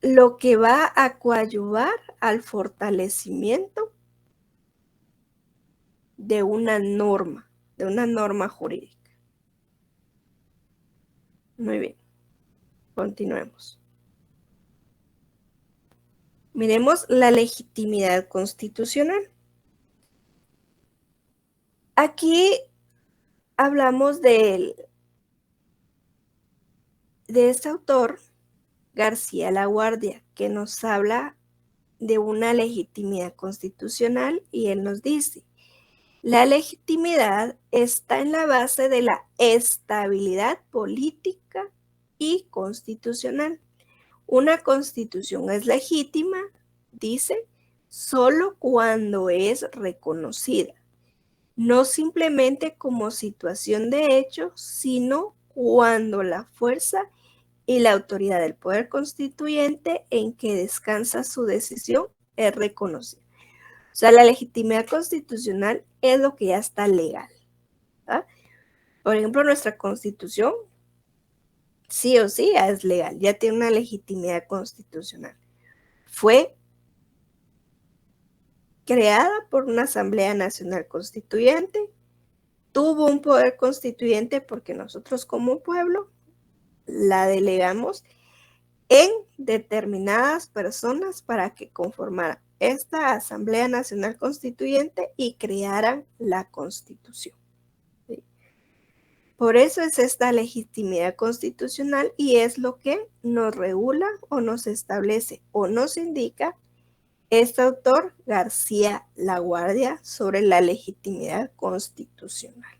Lo que va a coadyuvar al fortalecimiento de una norma jurídica. Muy bien, continuemos. Miremos la legitimidad constitucional. Aquí hablamos de este autor, García Laguardia, que nos habla de una legitimidad constitucional y él nos dice: la legitimidad está en la base de la estabilidad política y constitucional. Una constitución es legítima, dice, solo cuando es reconocida, no simplemente como situación de hecho, sino cuando la fuerza y la autoridad del poder constituyente en que descansa su decisión es reconocida. O sea, la legitimidad constitucional es lo que ya está legal, ¿verdad? Por ejemplo, nuestra Constitución sí o sí ya es legal, ya tiene una legitimidad constitucional. Fue creada por una Asamblea Nacional Constituyente, tuvo un poder constituyente porque nosotros como pueblo la delegamos en determinadas personas para que conformaran esta Asamblea Nacional Constituyente y crearan la Constitución. ¿Sí? Por eso es esta legitimidad constitucional y es lo que nos regula o nos establece o nos indica este autor, García Laguardia, sobre la legitimidad constitucional.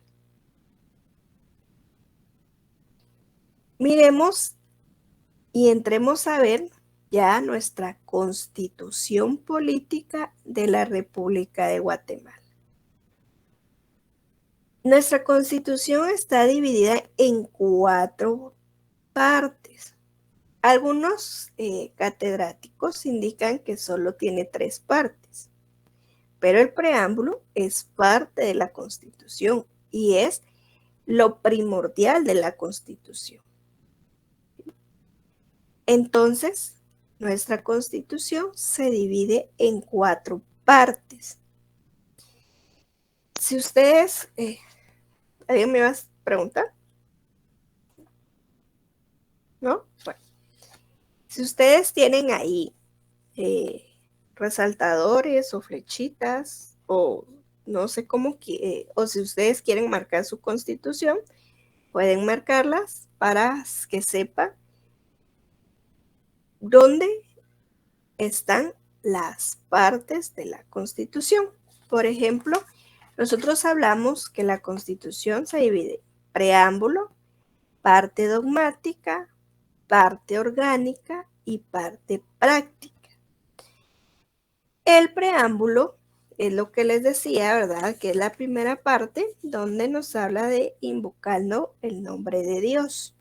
Miremos y entremos a ver ya nuestra Constitución Política de la República de Guatemala. Nuestra Constitución está dividida en 4 partes. Algunos catedráticos indican que solo tiene 3 partes, pero el preámbulo es parte de la Constitución y es lo primordial de la Constitución. Entonces, nuestra Constitución se divide en 4 partes. Si ustedes, ¿alguien me va a preguntar? ¿No? Bueno, si ustedes tienen ahí resaltadores o flechitas o no sé cómo, o si ustedes quieren marcar su Constitución, pueden marcarlas para que sepan dónde están las partes de la Constitución. Por ejemplo, Nosotros hablamos que la Constitución se divide en preámbulo, parte dogmática, parte orgánica y parte práctica. El preámbulo es lo que les decía, ¿verdad? Que es la primera parte donde nos habla de invocando el nombre de Dios.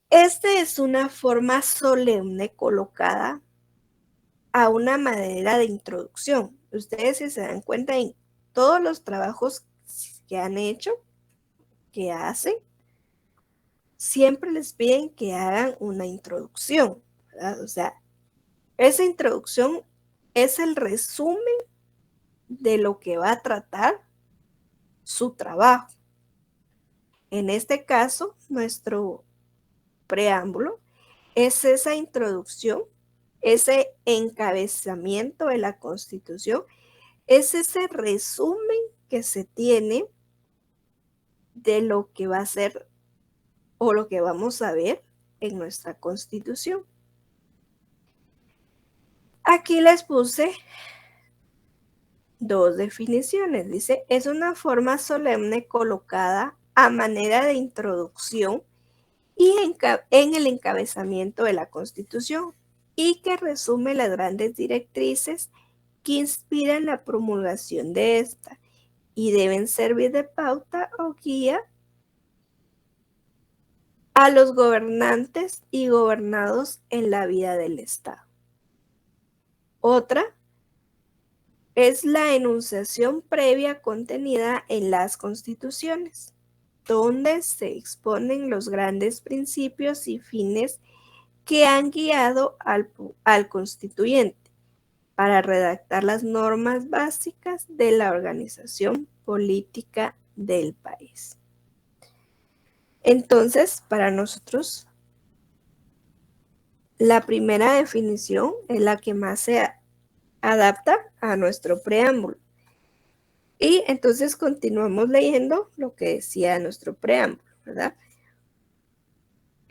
Esta es una forma solemne colocada a una manera de introducción. Ustedes, si se dan cuenta, en todos los trabajos que han hecho, que hacen, siempre les piden que hagan una introducción, ¿verdad? O sea, esa introducción es el resumen de lo que va a tratar su trabajo. En este caso, nuestro preámbulo es esa introducción, ese encabezamiento de la Constitución, es ese resumen que se tiene de lo que va a ser o lo que vamos a ver en nuestra Constitución. Aquí les puse dos definiciones. Dice, es una forma solemne colocada a manera de introducción y en el encabezamiento de la Constitución y que resume las grandes directrices que inspiran la promulgación de esta y deben servir de pauta o guía a los gobernantes y gobernados en la vida del Estado. Otra es la enunciación previa contenida en las constituciones, donde se exponen los grandes principios y fines que han guiado al constituyente para redactar las normas básicas de la organización política del país. Entonces, para nosotros, la primera definición es la que más se adapta a nuestro preámbulo. Y entonces continuamos leyendo lo que decía nuestro preámbulo, ¿verdad?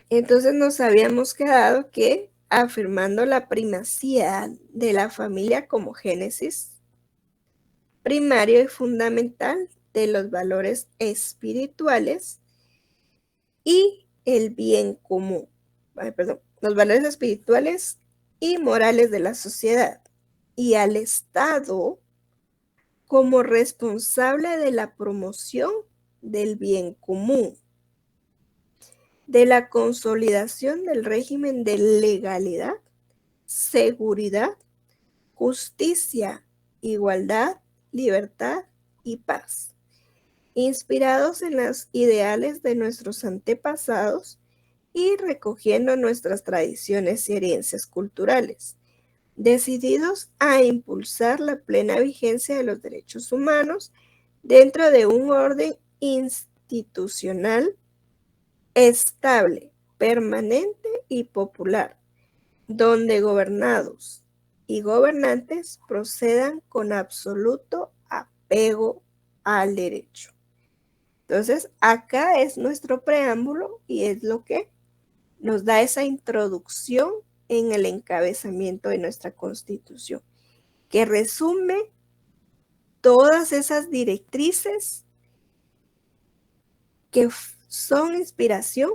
Entonces nos habíamos quedado que afirmando la primacía de la familia como génesis primario y fundamental de los valores espirituales y el bien común, los valores espirituales y morales de la sociedad, y al Estado como responsable de la promoción del bien común, de la consolidación del régimen de legalidad, seguridad, justicia, igualdad, libertad y paz, inspirados en los ideales de nuestros antepasados y recogiendo nuestras tradiciones y herencias culturales, decididos a impulsar la plena vigencia de los derechos humanos dentro de un orden institucional estable, permanente y popular, donde gobernados y gobernantes procedan con absoluto apego al derecho. Entonces, acá es nuestro preámbulo y es lo que nos da esa introducción en el encabezamiento de nuestra Constitución, que resume todas esas directrices que son inspiración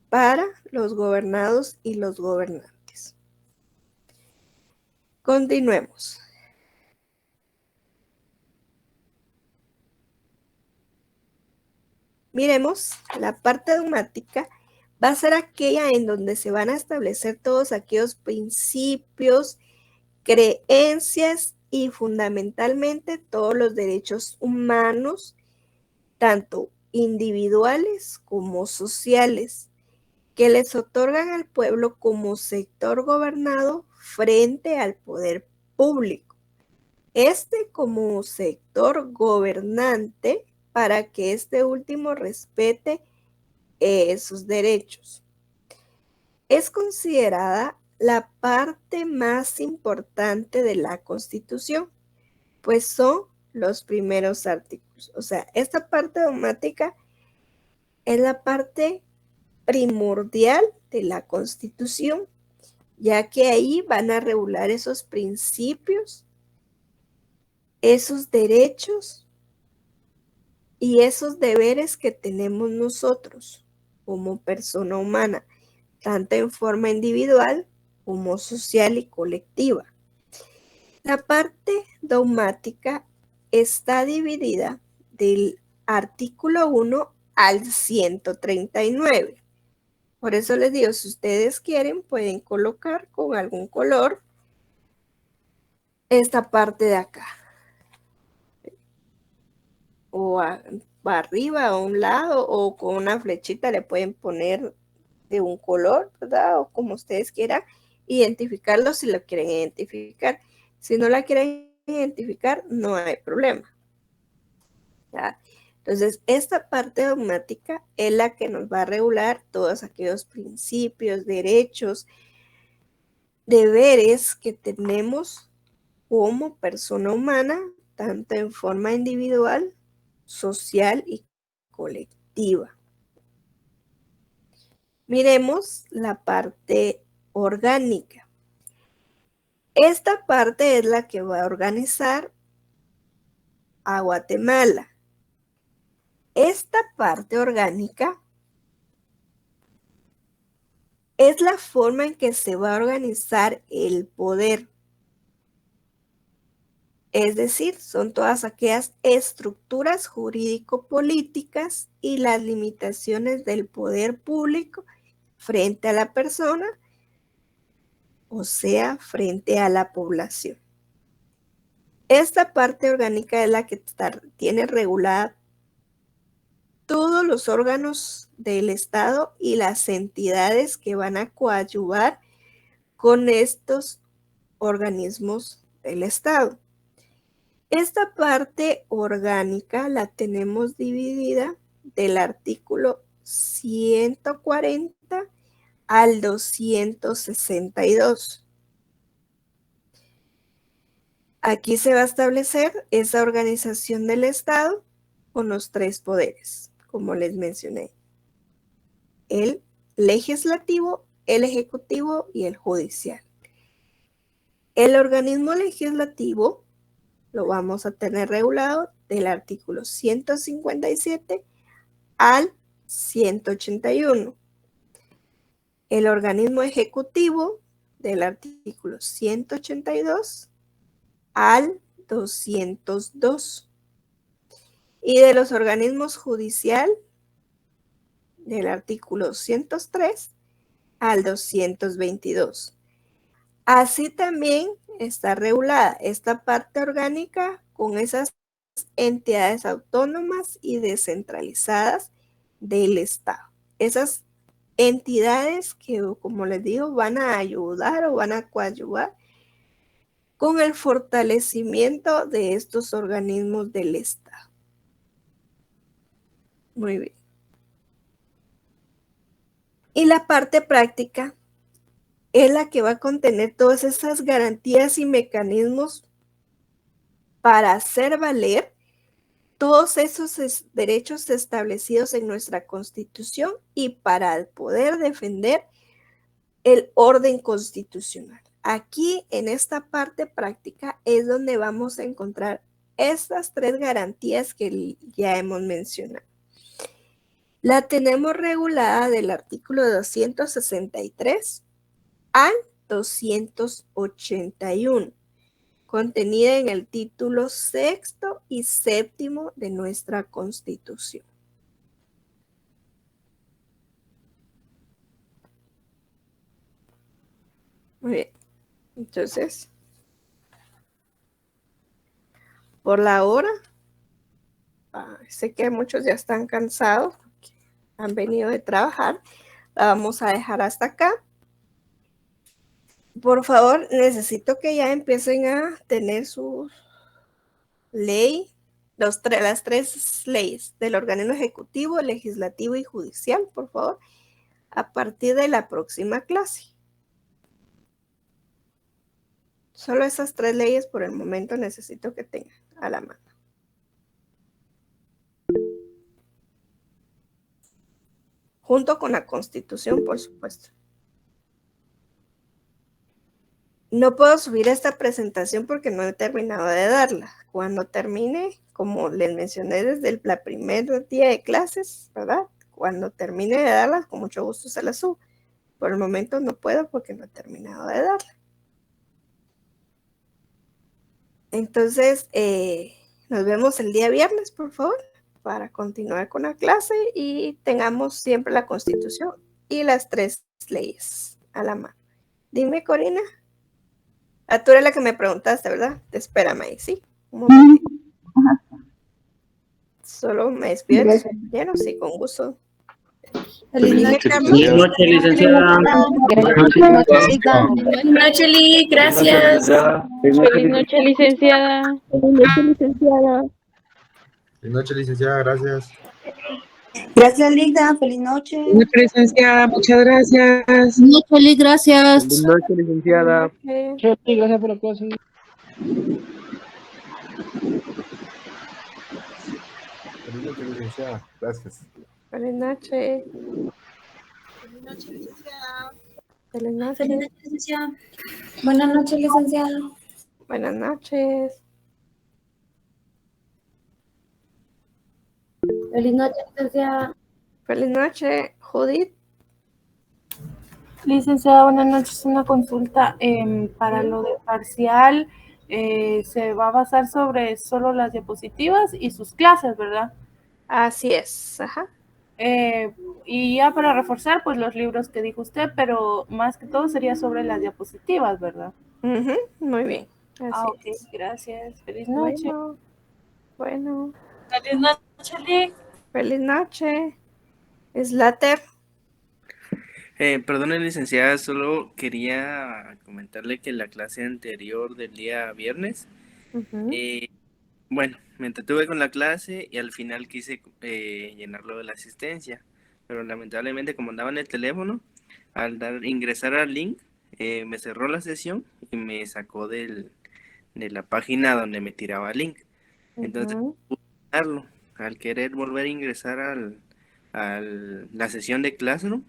para los gobernados y los gobernantes. Continuemos. Miremos, la parte dogmática va a ser aquella en donde se van a establecer todos aquellos principios, creencias y fundamentalmente todos los derechos humanos, tanto individuales como sociales, que les otorgan al pueblo como sector gobernado frente al poder público. Este como sector gobernante para que este último respete sus derechos. Es considerada la parte más importante de la Constitución, pues son los primeros artículos. O sea, esta parte dogmática es la parte primordial de la Constitución, ya que ahí van a regular esos principios esos derechos y esos deberes que tenemos nosotros como persona humana, tanto en forma individual como social y colectiva. La parte dogmática está dividida del artículo 1 al 139. Por eso les digo, si ustedes quieren, pueden colocar con algún color esta parte de acá. O arriba, a un lado, o con una flechita le pueden poner de un color, ¿verdad? O como ustedes quieran identificarlo si lo quieren identificar. Si no la quieren identificar, no hay problema. ¿Ya? Entonces, esta parte dogmática es la que nos va a regular todos aquellos principios, derechos, deberes que tenemos como persona humana, tanto en forma individual, social y colectiva. Miremos la parte orgánica. Esta parte es la que va a organizar a Guatemala. Esta parte orgánica es la forma en que se va a organizar el poder. Es decir, son todas aquellas estructuras jurídico-políticas y las limitaciones del poder público frente a la persona, o sea, frente a la población. Esta parte orgánica es la que tiene regulada todos los órganos del Estado y las entidades que van a coadyuvar con estos organismos del Estado. Esta parte orgánica la tenemos dividida del artículo 140 al 262. Aquí se va a establecer esa organización del Estado con los tres poderes, como les mencioné: el legislativo, el ejecutivo y el judicial. El organismo legislativo lo vamos a tener regulado del artículo 157 al 181. El organismo ejecutivo del artículo 182 al 202. Y de los organismos judicial del artículo 103 al 222. Así también está regulada esta parte orgánica con esas entidades autónomas y descentralizadas del Estado. Esas entidades que, como les digo, van a ayudar o van a coadyuvar con el fortalecimiento de estos organismos del Estado. Muy bien. Y la parte práctica es la que va a contener todas esas garantías y mecanismos para hacer valer todos esos derechos establecidos en nuestra Constitución y para poder defender el orden constitucional. Aquí, en esta parte práctica, es donde vamos a encontrar estas tres garantías que ya hemos mencionado. La tenemos regulada del artículo 263 al 281, contenida en el título 6º y 7º de nuestra Constitución. Muy bien, entonces, por la hora, sé que muchos ya están cansados, porque han venido de trabajar, la vamos a dejar hasta acá. Por favor, necesito que ya empiecen a tener su ley, las tres leyes del organismo ejecutivo, legislativo y judicial, por favor, a partir de la próxima clase. Solo esas tres leyes por el momento necesito que tengan a la mano. Junto con la Constitución, por supuesto. No puedo subir esta presentación porque no he terminado de darla. Cuando termine, como les mencioné desde la primer día de clases, ¿verdad? Cuando termine de darla, con mucho gusto se la subo. Por el momento no puedo porque no he terminado de darla. Entonces, nos vemos el día viernes, por favor, para continuar con la clase y tengamos siempre la Constitución y las 3 leyes a la mano. Dime, Corina. Tú eres la que me preguntaste, ¿verdad? Espérame ahí, ¿sí? Un momentito. Solo me despido de tus compañeros, sí, con gusto. Feliz Dime, noche. Carlos. Buenas noches, licenciada. Buenas noches, Lee. Gracias. Feliz noche, licenciada. Feliz noche, licenciada, gracias. Gracias, Linda. Feliz noche. Feliz noche, licenciada. Muchas gracias. Feliz noche, Lee. Gracias. Feliz noche, licenciada. Gracias por la cosa. Feliz noche, licenciada, gracias. Buenas noches. Feliz noche, licenciada. Feliz noche. Feliz noche, licenciada. Buenas noches, licenciada. Buenas noches. Feliz noche, licenciada. Feliz noche, Judith. Licenciada, buenas noches. Una consulta para lo de parcial. Se va a basar sobre solo las diapositivas y sus clases, ¿verdad? Así es, ajá. Y ya para reforzar, pues los libros que dijo usted, pero más que todo sería sobre las diapositivas, ¿verdad? Muy bien. Así Ok, es. gracias. Feliz noche. Bueno. Feliz noche, Lee. Feliz noche. Slater. Perdone, licenciada, solo quería comentarle que la clase anterior del día viernes, bueno, me entretuve con la clase y al final quise llenarlo de la asistencia, pero lamentablemente como andaba en el teléfono, al ingresar al link, me cerró la sesión y me sacó de la página donde me tiraba el link. Entonces, pude llenarlo. Al querer volver a ingresar a la sesión de Classroom,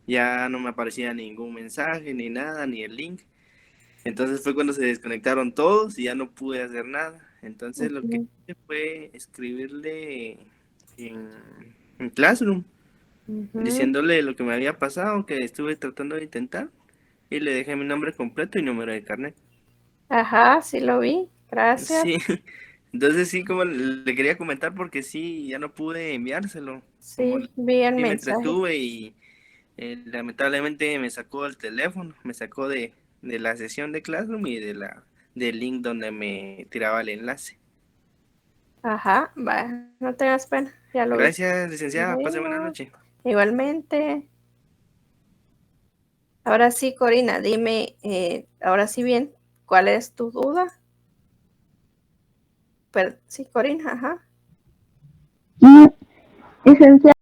ya no me aparecía ningún mensaje, ni nada, ni el link. Entonces fue cuando se desconectaron todos y ya no pude hacer nada. Entonces lo que hice fue escribirle en Classroom, diciéndole lo que me había pasado, que estuve tratando de intentar, y le dejé mi nombre completo y número de carnet. Ajá, sí lo vi. Gracias. Sí, entonces sí, como le quería comentar porque sí, ya no pude enviárselo. Sí, vi el Me mensaje. entretuve y lamentablemente me sacó el teléfono, me sacó de la sesión de Classroom y del link donde me tiraba el enlace. Ajá, va, no tengas pena, ya lo vi. Gracias, licenciada, pase buena noche. Igualmente. Ahora sí, Corina, dime, ahora sí bien, ¿cuál es tu duda? Sí, Corina, ajá. Licenciada.